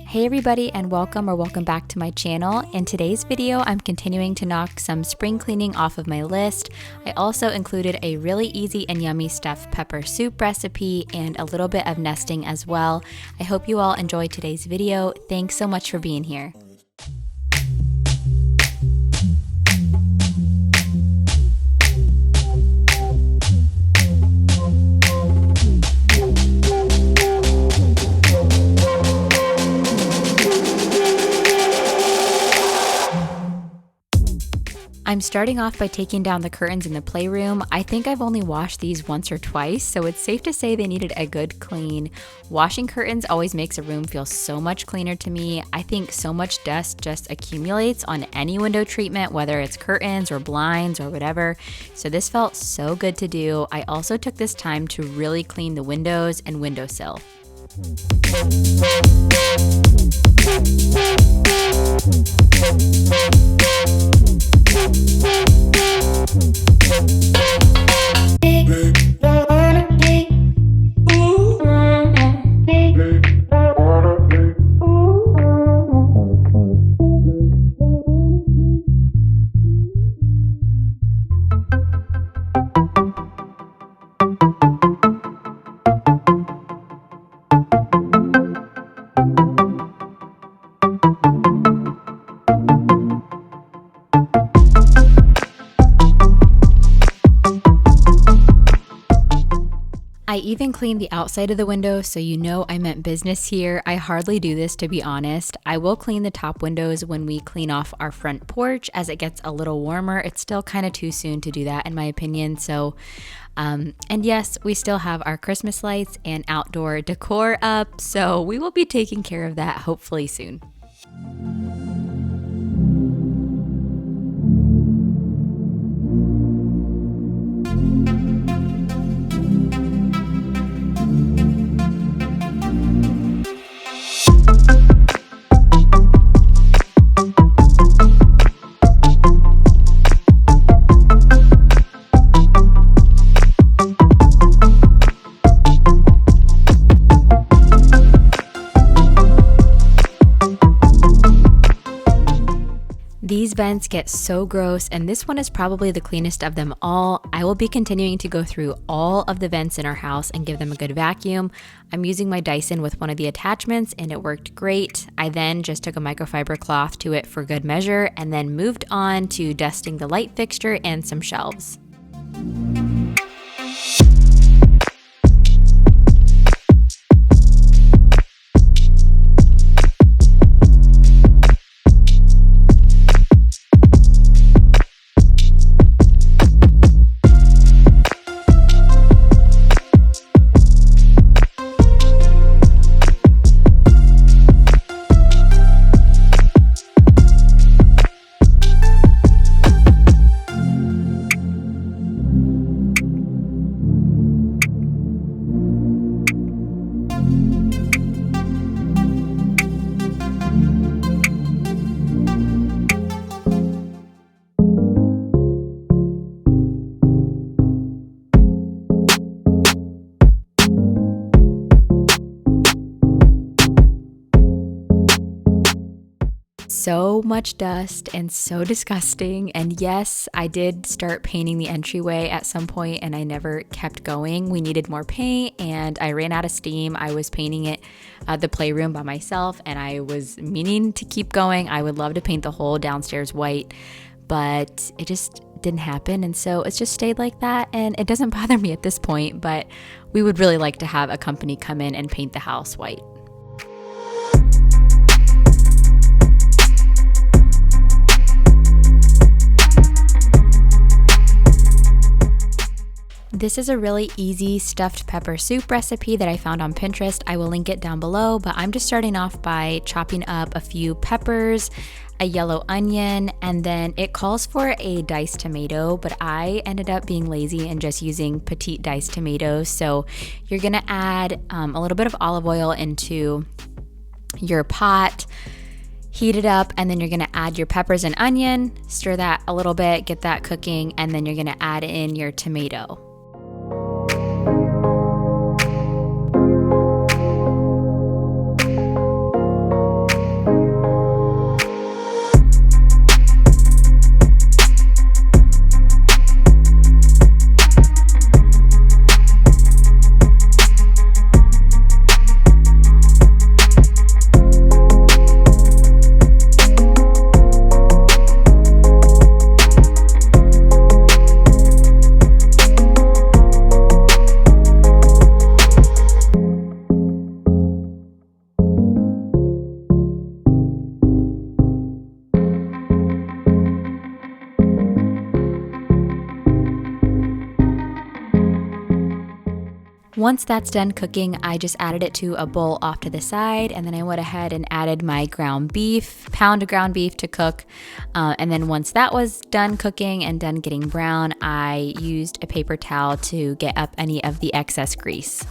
Hey everybody, and welcome back to my channel. In today's video, I'm continuing to knock some spring cleaning off of my list. I also included a really easy and yummy stuffed pepper soup recipe and a little bit of nesting as well. I hope you all enjoyed today's video. Thanks so much for being here. I'm starting off by taking down the curtains in the playroom. I think I've only washed these once or twice, so it's safe to say they needed a good clean. Washing curtains always makes a room feel so much cleaner to me. I think so much dust just accumulates on any window treatment, whether it's curtains or blinds or whatever. So this felt so good to do. I also took this time to really clean the windows and windowsill. I even cleaned the outside of the window, so you know I meant business here. I hardly do this, to be honest. I will clean the top windows when we clean off our front porch as it gets a little warmer. It's still kind of too soon to do that in my opinion. So, and yes, we still have our Christmas lights and outdoor decor up, so we will be taking care of that hopefully soon. These vents get so gross, and this one is probably the cleanest of them all. I will be continuing to go through all of the vents in our house and give them a good vacuum. I'm using my Dyson with one of the attachments and it worked great. I then just took a microfiber cloth to it for good measure and then moved on to dusting the light fixture and some shelves. So much dust and so disgusting. And yes, I did start painting the entryway at some point and I never kept going. We needed more paint and I ran out of steam. I was painting it the playroom by myself and I was meaning to keep going. I would love to paint the whole downstairs white, but it just didn't happen. And so it's just stayed like that. And it doesn't bother me at this point, but we would really like to have a company come in and paint the house white. This is a really easy stuffed pepper soup recipe that I found on Pinterest. I will link it down below, but I'm just starting off by chopping up a few peppers, a yellow onion, and then it calls for a diced tomato, but I ended up being lazy and just using petite diced tomatoes. So you're gonna add a little bit of olive oil into your pot, heat it up, and then you're gonna add your peppers and onion, stir that a little bit, get that cooking, and then you're gonna add in your tomato. Once that's done cooking, I just added it to a bowl off to the side, and then I went ahead and added my ground beef, pound of ground beef to cook. And then once that was done cooking and done getting brown, I used a paper towel to get up any of the excess grease.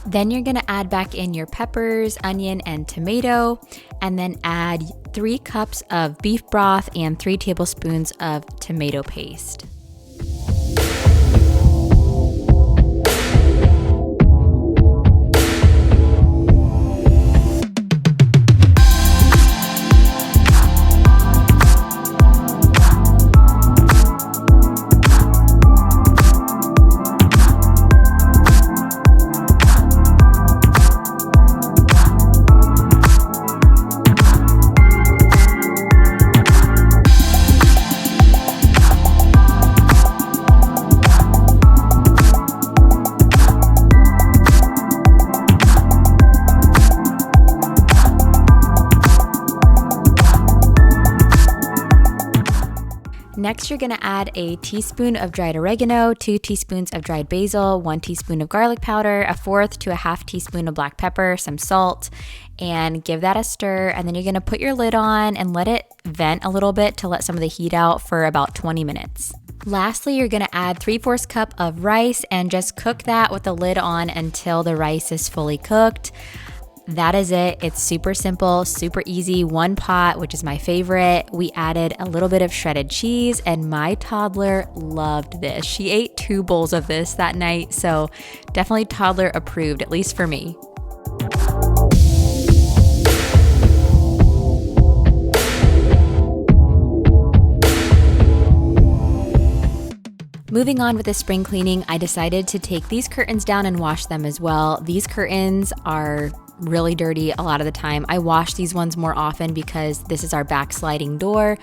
Then you're gonna add back in your peppers, onion, and tomato, and then add 3 cups of beef broth and 3 tablespoons of tomato paste. Next, you're gonna add a teaspoon of dried oregano, 2 teaspoons of dried basil, 1 teaspoon of garlic powder, 1/4 to 1/2 teaspoon of black pepper, some salt, and give that a stir. And then you're gonna put your lid on and let it vent a little bit to let some of the heat out for about 20 minutes. Lastly, you're gonna add 3/4 cup of rice and just cook that with the lid on until the rice is fully cooked. That is it. It's super simple, super easy. 1 pot, which is my favorite. We added a little bit of shredded cheese, and my toddler loved this. She ate 2 bowls of this that night, so definitely toddler approved, at least for me. Moving on with the spring cleaning, I decided to take these curtains down and wash them as well. These curtains are really dirty a lot of the time. I wash these ones more often because this is our back sliding door.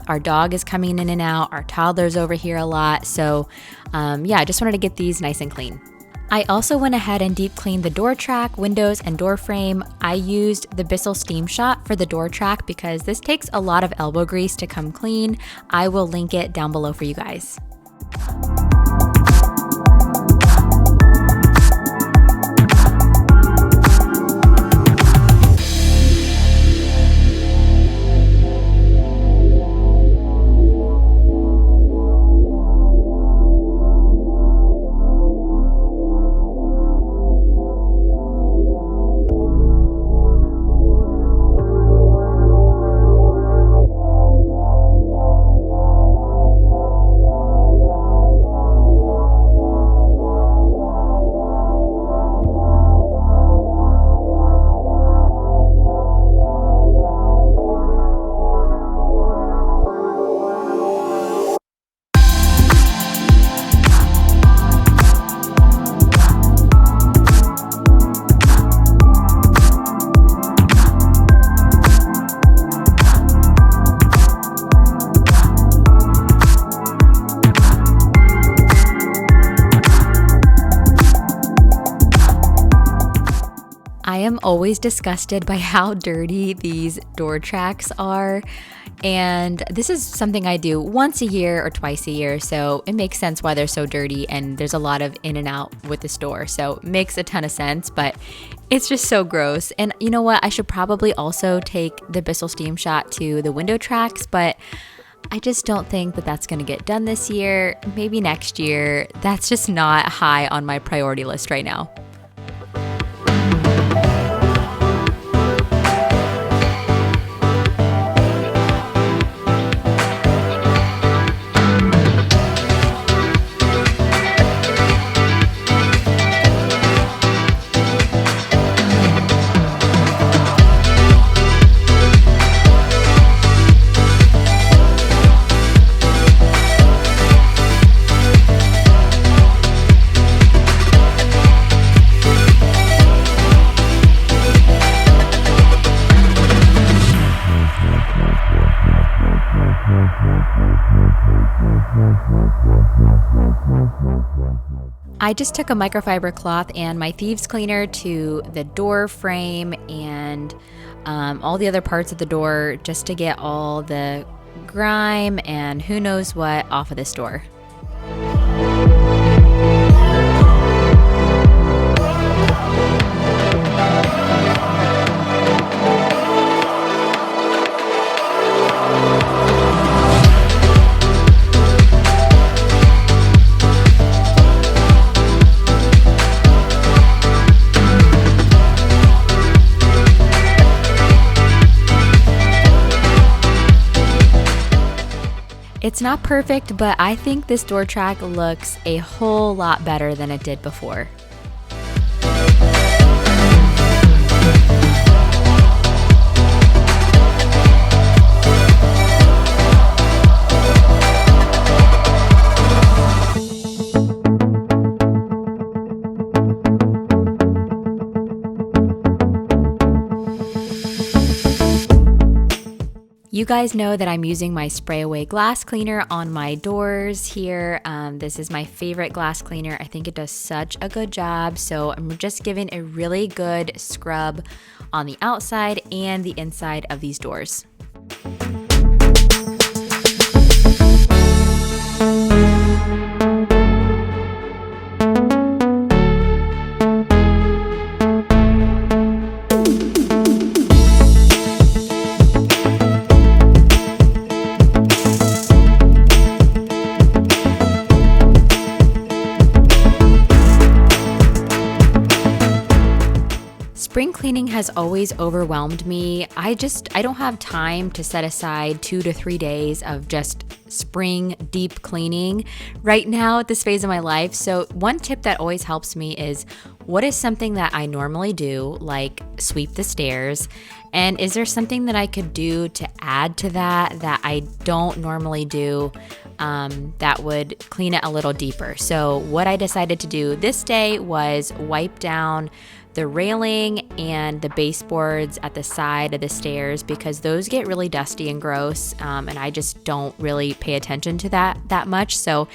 Our dog is coming in and out. Our toddler's over here a lot. So yeah, I just wanted to get these nice and clean. I also went ahead and deep cleaned the door track, windows, and door frame. I used the Bissell Steam Shot for the door track because this takes a lot of elbow grease to come clean. I will link it down below for you guys. I am always disgusted by how dirty these door tracks are. And this is something I do once a year or twice a year, so it makes sense why they're so dirty, and there's a lot of in and out with this door, so it makes a ton of sense, but it's just so gross. And you know what? I should probably also take the Bissell Steam Shot to the window tracks, but I just don't think that that's going to get done this year. Maybe next year. That's just not high on my priority list right now. I just took a microfiber cloth and my thieves cleaner to the door frame and all the other parts of the door just to get all the grime and who knows what off of this door. It's not perfect, but I think this door track looks a whole lot better than it did before. You guys know that I'm using my spray away glass cleaner on my doors here. This is my favorite glass cleaner. I think it does such a good job. So I'm just giving a really good scrub on the outside and the inside of these doors. Spring cleaning has always overwhelmed me. I don't have time to set aside 2 to 3 days of just spring deep cleaning right now at this phase of my life. So one tip that always helps me is, what is something that I normally do, like sweep the stairs? And is there something that I could do to add to that I don't normally do that would clean it a little deeper? So what I decided to do this day was wipe down the railing and the baseboards at the side of the stairs, because those get really dusty and gross, and I just don't really pay attention to that much. So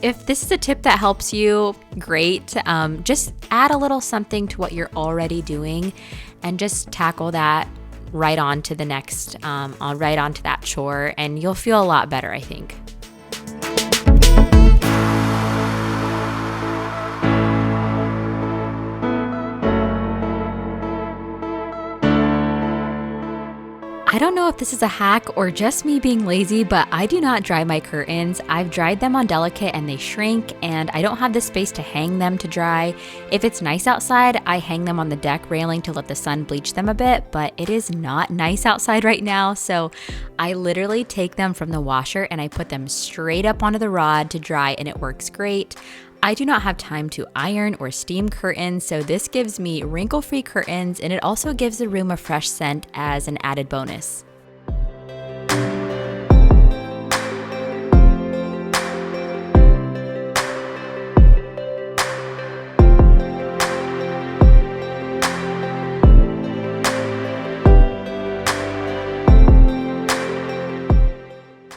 if this is a tip that helps you, great. Just add a little something to what you're already doing and just tackle that right on to the next, right onto that chore, and you'll feel a lot better, I think. I don't know if this is a hack or just me being lazy, but I do not dry my curtains. I've dried them on Delicate and they shrink, and I don't have the space to hang them to dry. If it's nice outside, I hang them on the deck railing to let the sun bleach them a bit, but it is not nice outside right now, so I literally take them from the washer and I put them straight up onto the rod to dry, and it works great. I do not have time to iron or steam curtains, so this gives me wrinkle-free curtains, and it also gives the room a fresh scent as an added bonus.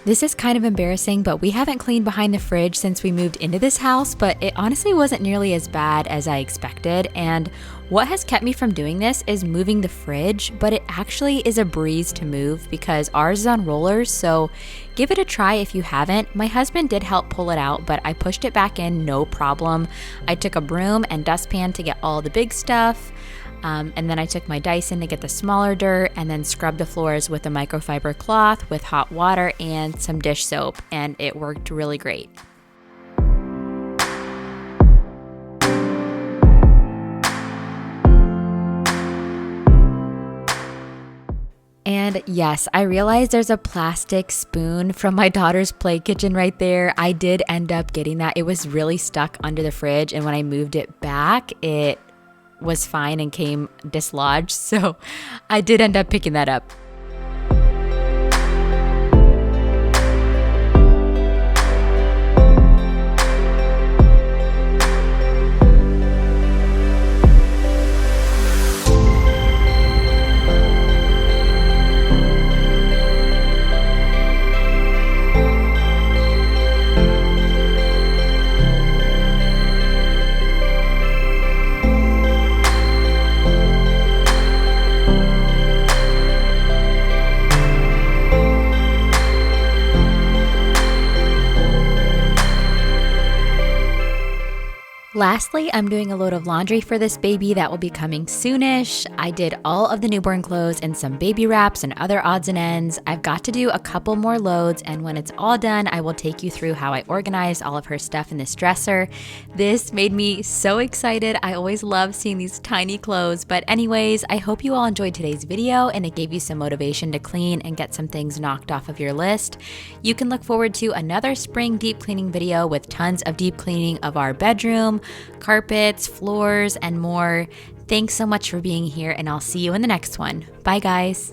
This is kind of embarrassing, but we haven't cleaned behind the fridge since we moved into this house, but it honestly wasn't nearly as bad as I expected. And what has kept me from doing this is moving the fridge, but it actually is a breeze to move because ours is on rollers, so give it a try if you haven't. My husband did help pull it out, but I pushed it back in no problem. I took a broom and dustpan to get all the big stuff. And then I took my Dyson to get the smaller dirt and then scrubbed the floors with a microfiber cloth with hot water and some dish soap, and it worked really great. And yes, I realized there's a plastic spoon from my daughter's play kitchen right there. I did end up getting that. It was really stuck under the fridge, and when I moved it back, it was fine and came dislodged, so I did end up picking that up. Lastly, I'm doing a load of laundry for this baby that will be coming soonish. I did all of the newborn clothes and some baby wraps and other odds and ends. I've got to do a couple more loads, and when it's all done, I will take you through how I organized all of her stuff in this dresser. This made me so excited. I always love seeing these tiny clothes. But anyways, I hope you all enjoyed today's video and it gave you some motivation to clean and get some things knocked off of your list. You can look forward to another spring deep cleaning video with tons of deep cleaning of our bedroom, carpets, floors, and more. Thanks so much for being here, and I'll see you in the next one. Bye, guys.